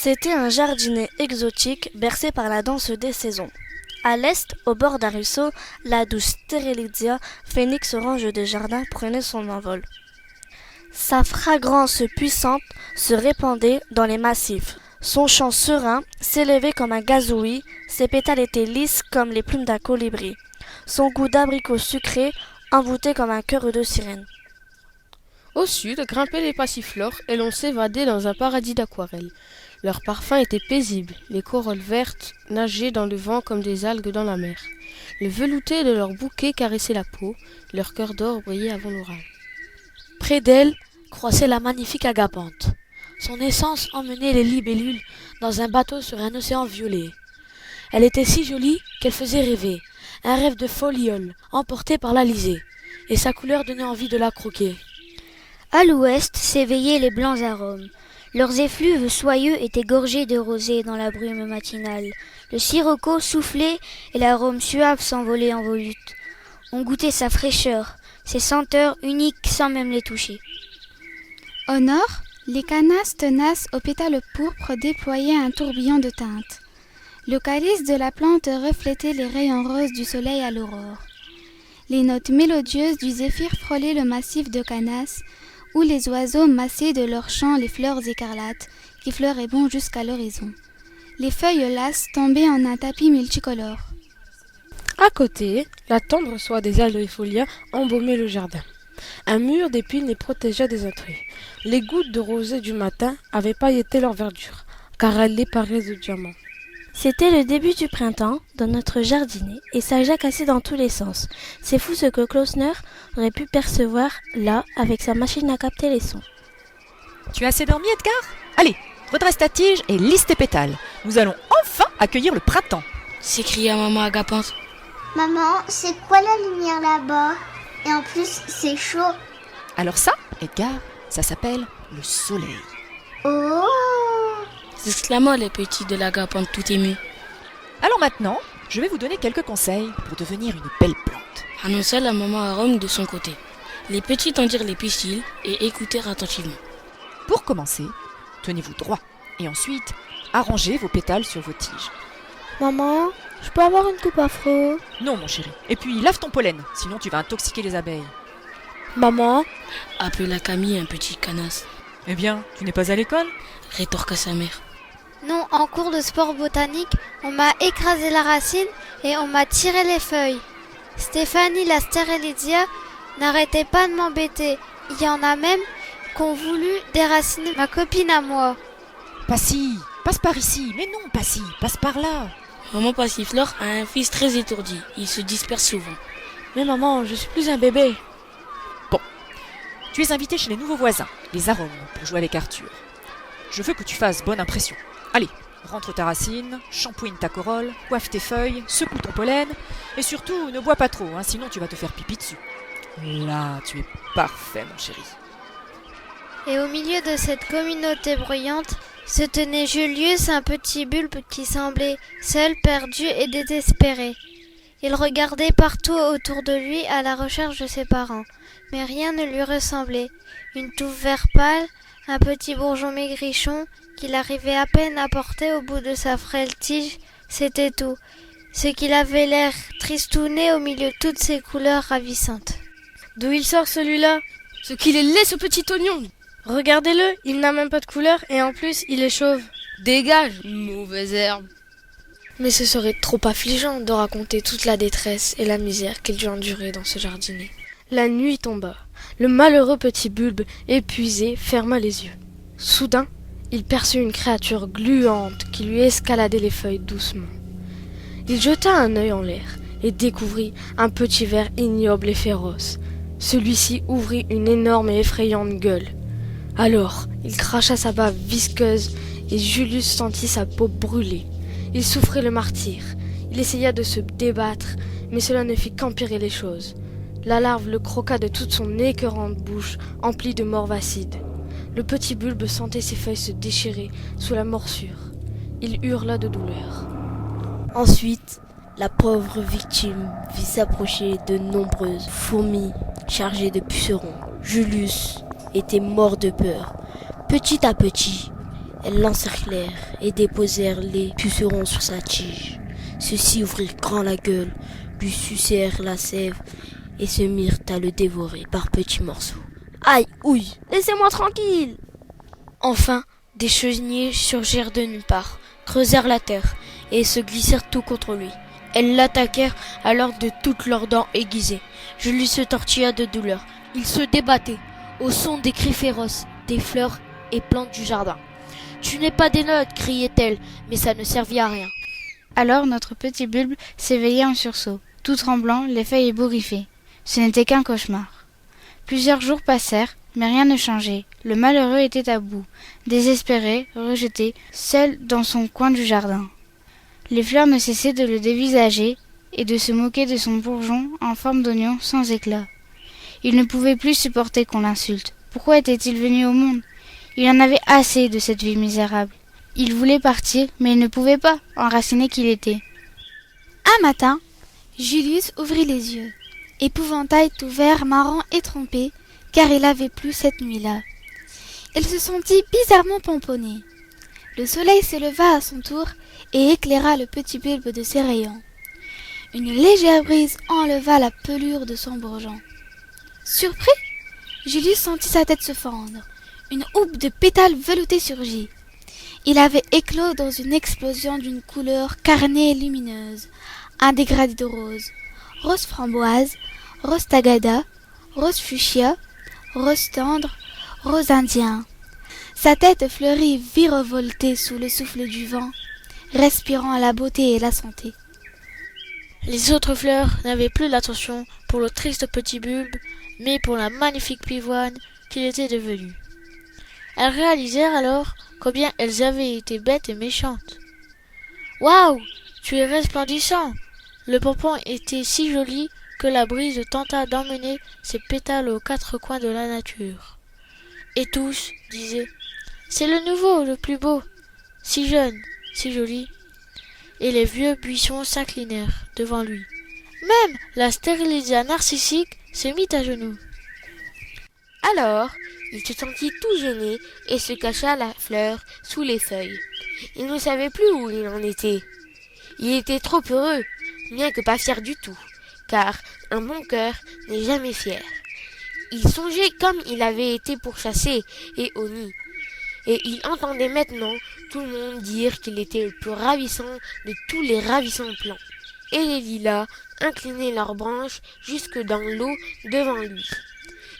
C'était un jardinet exotique bercé par la danse des saisons. À l'est, au bord d'un ruisseau, la douce Stérélidia, phénix orange des jardins, prenait son envol. Sa fragrance puissante se répandait dans les massifs. Son chant serein s'élevait comme un gazouillis, ses pétales étaient lisses comme les plumes d'un colibri. Son goût d'abricot sucré envoûtait comme un cœur de sirène. Au sud grimpaient les passiflores et l'on s'évadait dans un paradis d'aquarelles. Leur parfum était paisible, les corolles vertes nageaient dans le vent comme des algues dans la mer. Le velouté de leurs bouquets caressait la peau, leur cœur d'or brillait avant l'orage. Près d'elle croissait la magnifique agapanthe. Son essence emmenait les libellules dans un bateau sur un océan violet. Elle était si jolie qu'elle faisait rêver, un rêve de foliole emporté par l'Alizé, et sa couleur donnait envie de la croquer. À l'ouest s'éveillaient les blancs arômes. Leurs effluves soyeux étaient gorgés de rosée dans la brume matinale. Le sirocco soufflait et l'arôme suave s'envolait en volute. On goûtait sa fraîcheur, ses senteurs uniques sans même les toucher. Au nord, les canasses tenaces aux pétales pourpres déployaient un tourbillon de teintes. Le calice de la plante reflétait les rayons roses du soleil à l'aurore. Les notes mélodieuses du zéphyr frôlaient le massif de canasses, où les oiseaux massaient de leurs chants les fleurs écarlates qui fleuraient bon jusqu'à l'horizon. Les feuilles lasses tombaient en un tapis multicolore. À côté, la tendre soie des alvifolias embaumait le jardin. Un mur d'épines les protégeait des intrus. Les gouttes de rosée du matin avaient pailleté leur verdure, car elles les paraient de diamants. C'était le début du printemps dans notre jardinet et ça jacassait dans tous les sens. C'est fou ce que Klausner aurait pu percevoir là avec sa machine à capter les sons. Tu as assez dormi, Edgar ? Allez, redresse ta tige et lisse tes pétales. Nous allons enfin accueillir le printemps. S'écria maman agapante. Maman, c'est quoi la lumière là-bas ? Et en plus, c'est chaud. Alors ça, Edgar, ça s'appelle le soleil. Oh ! S'exclama les petits de l'agapante tout émus. Alors maintenant, je vais vous donner quelques conseils pour devenir une belle plante. Annonça la maman à Rome de son côté. Les petits tendirent les pistils et écoutèrent attentivement. Pour commencer, tenez-vous droit et ensuite, arrangez vos pétales sur vos tiges. Maman, je peux avoir une coupe afro ? Non, mon chéri. Et puis, lave ton pollen, sinon tu vas intoxiquer les abeilles. Maman, Appela Camille un petit canasse. Eh bien, tu n'es pas à l'école ? Rétorqua sa mère. Non, en cours de sport botanique, on m'a écrasé la racine et on m'a tiré les feuilles. Stéphanie la Stérélidia n'arrêtait pas de m'embêter. Il y en a même qu'ont voulu déraciner ma copine à moi. Passy, passe par ici. Mais non, Passy, passe par là. Maman Passiflore a un fils très étourdi. Il se disperse souvent. mais maman, je suis plus un bébé. Tu es invité chez les nouveaux voisins, les arômes, pour jouer avec Arthur. Je veux que tu fasses bonne impression. Allez, rentre ta racine, shampouine ta corolle, coiffe tes feuilles, secoue ton pollen, et surtout, ne bois pas trop, sinon tu vas te faire pipi dessus. Là, tu es parfait, mon chéri. Et au milieu de cette communauté bruyante se tenait Julius, un petit bulbe qui semblait seul, perdu et désespéré. Il regardait partout autour de lui à la recherche de ses parents, mais rien ne lui ressemblait. Une touffe vert pâle, un petit bourgeon maigrichon qu'il arrivait à peine à porter au bout de sa frêle tige, c'était tout. Ce qu'il avait l'air tristouné au milieu de toutes ces couleurs ravissantes. D'où il sort celui-là ? Ce qu'il est laid, ce petit oignon. Regardez-le, il n'a même pas de couleur et en plus il est chauve. Dégage, mauvaise herbe. Mais ce serait trop affligeant de raconter toute la détresse et la misère qu'il dut endurer dans ce jardinet. La nuit tomba. Le malheureux petit bulbe, épuisé, ferma les yeux. Soudain, il perçut une créature gluante qui lui escaladait les feuilles doucement. Il jeta un œil en l'air et découvrit un petit ver ignoble et féroce. Celui-ci ouvrit une énorme et effrayante gueule. Alors, il cracha sa bave visqueuse et Julius sentit sa peau brûler. Il souffrait le martyre. Il essaya de se débattre, mais cela ne fit qu'empirer les choses. La larve le croqua de toute son écœurante bouche emplie de morve acide. Le petit bulbe sentait ses feuilles se déchirer sous la morsure. Il hurla de douleur. Ensuite, la pauvre victime vit s'approcher de nombreuses fourmis chargées de pucerons. Julius était mort de peur. Petit à petit, Elles l'encerclèrent et déposèrent les pucerons sur sa tige. Ceux-ci ouvrirent grand la gueule, lui sucèrent la sève et se mirent à le dévorer par petits morceaux. Aïe, ouille, laissez-moi tranquille! Enfin, des chenilles surgirent de nulle part, creusèrent la terre et se glissèrent tout contre lui. Elles l'attaquèrent alors de toutes leurs dents aiguisées. Julie se tortilla de douleur. Il se débattait au son des cris féroces des fleurs et plantes du jardin. « Tu n'es pas des notes !» criait-elle, mais ça ne servit à rien. Alors notre petit bulbe s'éveilla en sursaut, tout tremblant, les feuilles ébouriffées. Ce n'était qu'un cauchemar. Plusieurs jours passèrent, mais rien ne changeait. Le malheureux était à bout, désespéré, rejeté, seul dans son coin du jardin. Les fleurs ne cessaient de le dévisager et de se moquer de son bourgeon en forme d'oignon sans éclat. Il ne pouvait plus supporter qu'on l'insulte. Pourquoi était-il venu au monde? Il en avait assez de cette vie misérable. Il voulait partir, mais il ne pouvait pas, enraciné qu'il était. Un matin, Julius ouvrit les yeux. Épouvantail tout vert, marrant et trompé, car il avait plu cette nuit-là. Il se sentit bizarrement pomponné. Le soleil se leva à son tour et éclaira le petit bulbe de ses rayons. Une légère brise enleva la pelure de son bourgeon. Surpris, Julius sentit sa tête se fendre. Une houppe de pétales veloutés surgit. Il avait éclos dans une explosion d'une couleur carnée et lumineuse. Un dégradé de rose. Rose framboise, rose tagada, rose fuchsia, rose tendre, rose indien. Sa tête fleurie virevoltait sous le souffle du vent, respirant la beauté et la santé. Les autres fleurs n'avaient plus l'attention pour le triste petit bulbe, mais pour la magnifique pivoine qu'il était devenu. Elles réalisèrent alors combien elles avaient été bêtes et méchantes. « Waouh, tu es resplendissant !» Le pompon était si joli que la brise tenta d'emmener ses pétales aux quatre coins de la nature. Et tous disaient « C'est le nouveau, le plus beau, si jeune, si joli !» Et les vieux buissons s'inclinèrent devant lui. Même la stérilia narcissique se mit à genoux. Alors, il se sentit tout gêné et se cacha la fleur sous les feuilles. Il ne savait plus où il en était. Il était trop heureux, bien que pas fier du tout, car un bon cœur n'est jamais fier. Il songeait comme il avait été pourchassé et au nid, et il entendait maintenant tout le monde dire qu'il était le plus ravissant de tous les ravissants plants. Et les lilas inclinaient leurs branches jusque dans l'eau devant lui.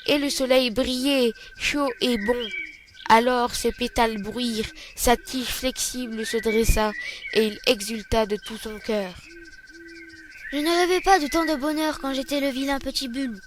Et le soleil brillait, chaud et bon. Alors ses pétales bruirent, sa tige flexible se dressa, et il exulta de tout son cœur. Je ne rêvais pas de tant de bonheur quand j'étais le vilain petit bulbe.